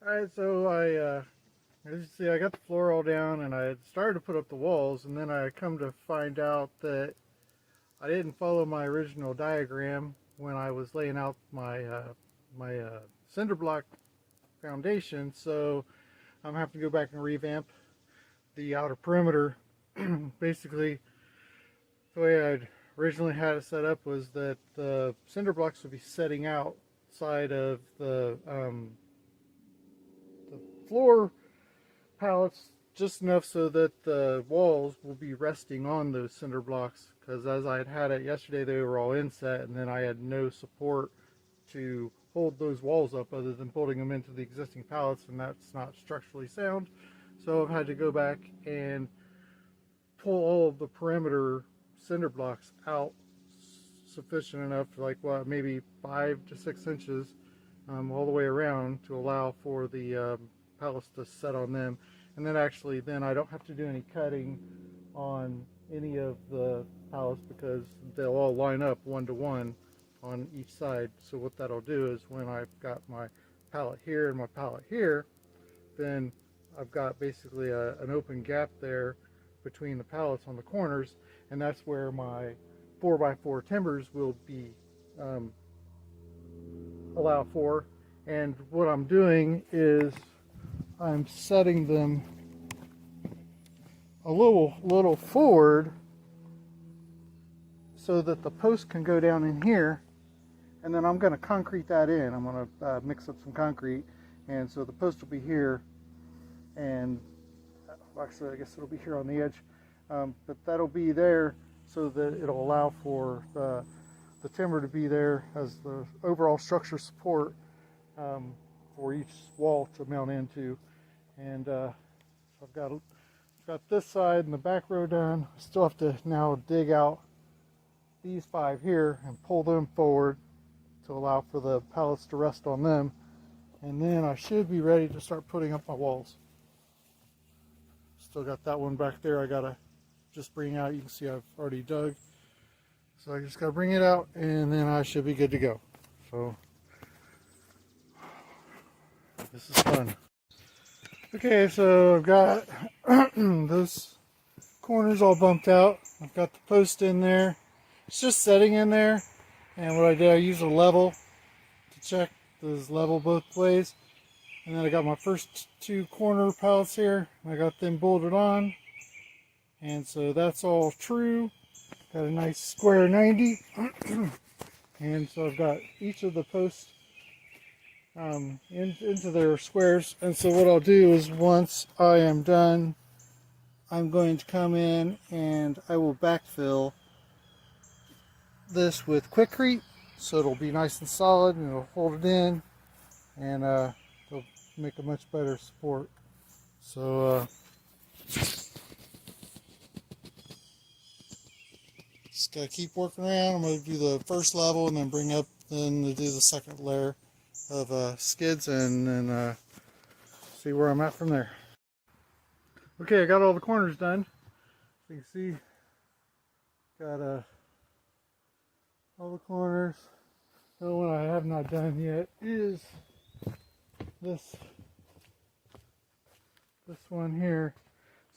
Alright, so as you see, I got the floor all down and I had started to put up the walls, and then I come to find out that I didn't follow my original diagram when I was laying out my cinder block foundation, so I'm having to go back and revamp the outer perimeter. Basically, the way I'd originally had it set up was that the cinder blocks would be setting outside of the floor pallets just enough so that the walls will be resting on those cinder blocks, because as I had it yesterday, they were all inset, and then I had no support to hold those walls up other than putting them into the existing pallets, and that's not structurally sound. So I've had to go back and pull all of the perimeter cinder blocks out sufficient enough, like what, maybe 5 to 6 inches all the way around, to allow for the pallets to set on them. And then actually then I don't have to do any cutting on any of the pallets, because they'll all line up one to one on each side. So what that'll do is when I've got my pallet here and my pallet here, then I've got basically an open gap there between the pallets on the corners, and that's where my 4x4 timbers will be allowed for. And what I'm doing is I'm setting them a little forward so that the post can go down in here, and then I'm going to concrete that in. I'm going to mix up some concrete, and so the post will be here, and actually I guess it'll be here on the edge, but that'll be there so that it'll allow for the timber to be there as the overall structure support for each wall to mount into. And I've got this side and the back row done. I still have to now dig out these 5 here and pull them forward to allow for the pallets to rest on them, and then I should be ready to start putting up my walls. Still got that one back there I gotta just bring out. You can see I've already dug, so I just gotta bring it out, and then I should be good to go. So this is fun. Okay, so I've got those corners all bumped out. I've got the post in there. It's just setting in there, and what I did, I used a level to check this level both ways. And then I got my first 2 corner pallets here, and I got them bolted on, and so that's all true. Got a nice square 90, and so I've got each of the posts into their squares. And so what I'll do is, once I am done, I'm going to come in and I will backfill this with Quikrete, so it'll be nice and solid, and it'll hold it in, and it'll make a much better support. So just gotta keep working around. I'm gonna do the first level and then bring up, then to do the second layer of skids, and then see where I'm at from there. Okay, I got all the corners done. You can see, got all the corners. The one I have not done yet is this one here.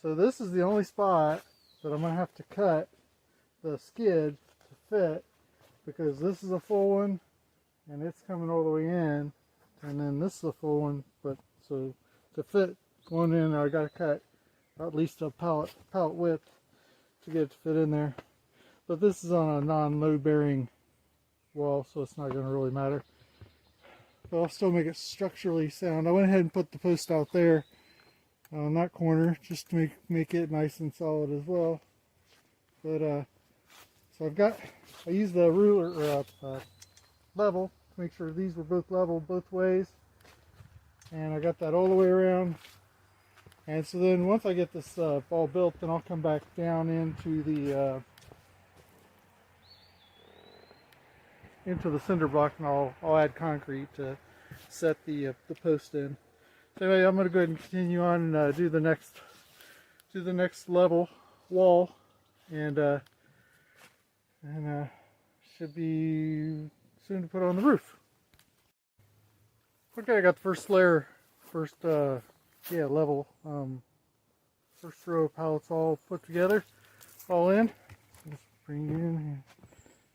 So this is the only spot that I'm gonna have to cut the skid to fit, because this is a full one and it's coming all the way in, and then this is a full one, but so to fit going in there, I gotta cut at least a pallet width to get it to fit in there. But this is on a non-load bearing wall, so it's not going to really matter. But I'll still make it structurally sound. I went ahead and put the post out there on that corner just to make it nice and solid as well. But so I used the ruler or level to make sure these were both level both ways, and I got that all the way around. And so then once I get this all built, then I'll come back down into the cinder block, and I'll add concrete to set the post in. So anyway, I'm going to go ahead and continue on and do the next level wall, and should be soon to put on the roof. Okay, I got the first layer first level. First row of pallets all put together, all in. Just bring it in here.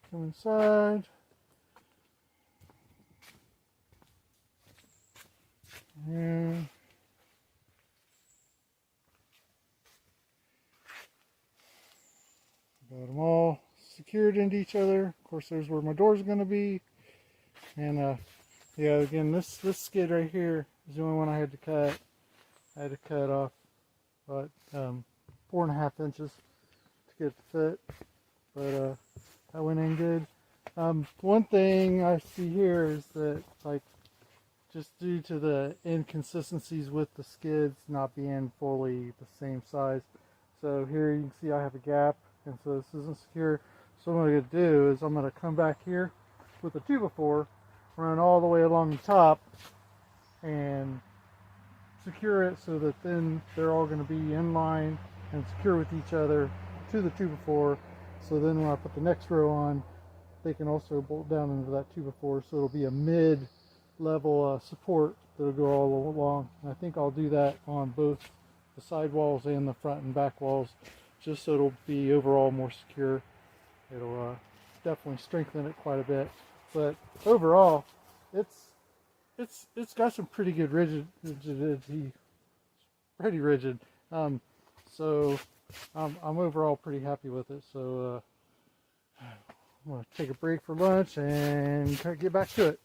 Come inside. And got them all secured into each other. Of course, there's where my doors are going to be. And yeah, again, this skid right here is the only one I had to cut. I had to cut off about 4.5 inches to get it to fit, but that went in good. One thing I see here is that, like, just due to the inconsistencies with the skids not being fully the same size, so here you can see I have a gap, and so this isn't secure. So what I'm going to do is I'm going to come back here with a 2x4, run all the way along the top, and secure it so that then they're all going to be in line and secure with each other to the 2x4. So then when I put the next row on, they can also bolt down into that 2x4, so it'll be a mid-level support that'll go all along. And I think I'll do that on both the side walls and the front and back walls, just so it'll be overall more secure. It'll definitely strengthen it quite a bit. But overall, it's got some pretty good rigidity, pretty rigid. So I'm overall pretty happy with it. So I'm gonna take a break for lunch and get back to it.